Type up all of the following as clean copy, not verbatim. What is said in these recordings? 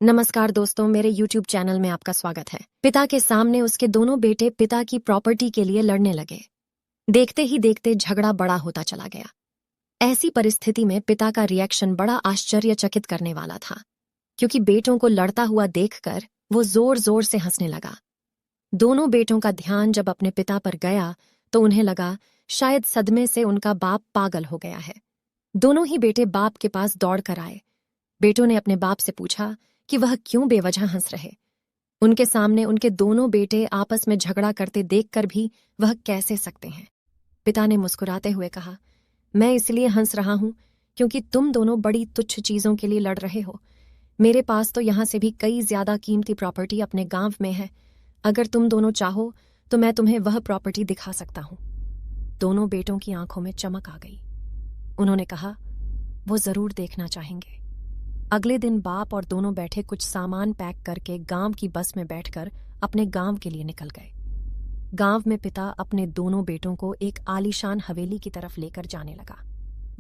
नमस्कार दोस्तों, मेरे YouTube चैनल में आपका स्वागत है। पिता के सामने उसके दोनों बेटे पिता की प्रॉपर्टी के लिए लड़ने लगे। देखते ही देखते झगड़ा बड़ा होता चला गया। ऐसी परिस्थिति में पिता का रिएक्शन बड़ा आश्चर्यचकित करने वाला था, क्योंकि बेटों को लड़ता हुआ देखकर वो जोर जोर से हंसने लगा। दोनों बेटों का ध्यान जब अपने पिता पर गया तो उन्हें लगा शायद सदमे से उनका बाप पागल हो गया है। दोनों ही बेटे बाप के पास दौड़ कर आए। बेटों ने अपने बाप से पूछा कि वह क्यों बेवजह हंस रहे। उनके सामने उनके दोनों बेटे आपस में झगड़ा करते देखकर भी वह कैसे सकते हैं। पिता ने मुस्कुराते हुए कहा, मैं इसलिए हंस रहा हूं क्योंकि तुम दोनों बड़ी तुच्छ चीजों के लिए लड़ रहे हो। मेरे पास तो यहां से भी कई ज्यादा कीमती प्रॉपर्टी अपने गांव में है। अगर तुम दोनों चाहो तो मैं तुम्हें वह प्रॉपर्टी दिखा सकता हूं। दोनों बेटों की आंखों में चमक आ गई। उन्होंने कहा, वो जरूर देखना चाहेंगे। अगले दिन बाप और दोनों बैठे कुछ सामान पैक करके गांव की बस में बैठकर अपने गांव के लिए निकल गए। गांव में पिता अपने दोनों बेटों को एक आलीशान हवेली की तरफ लेकर जाने लगा।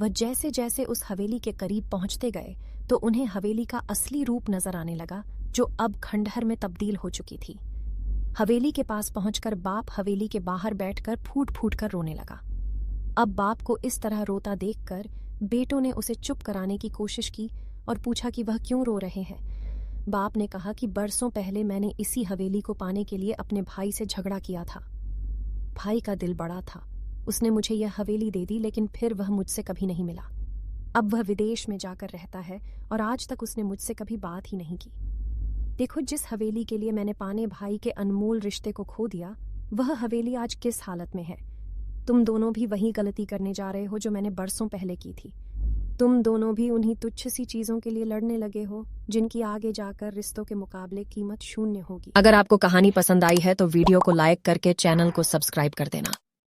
वह जैसे जैसे उस हवेली के करीब पहुंचते गए तो उन्हें हवेली का असली रूप नजर आने लगा, जो अब खंडहर में तब्दील हो चुकी थी। हवेली के पास पहुंचकर बाप हवेली के बाहर बैठकर फूट फूट कर रोने लगा। अब बाप को इस तरह रोता देखकर बेटों ने उसे चुप कराने की कोशिश की और पूछा कि वह क्यों रो रहे हैं। बाप ने कहा कि बरसों पहले मैंने इसी हवेली को पाने के लिए अपने भाई से झगड़ा किया था। भाई का दिल बड़ा था, उसने मुझे यह हवेली दे दी, लेकिन फिर वह मुझसे कभी नहीं मिला। अब वह विदेश में जाकर रहता है और आज तक उसने मुझसे कभी बात ही नहीं की। देखो, जिस हवेली के लिए मैंने पाने भाई के अनमोल रिश्ते को खो दिया, वह हवेली आज किस हालत में है। तुम दोनों भी वही गलती करने जा रहे हो जो मैंने बरसों पहले की थी। तुम दोनों भी उन्हीं तुच्छ सी चीजों के लिए लड़ने लगे हो, जिनकी आगे जाकर रिश्तों के मुकाबले कीमत शून्य होगी। अगर आपको कहानी पसंद आई है तो वीडियो को लाइक करके चैनल को सब्सक्राइब कर देना।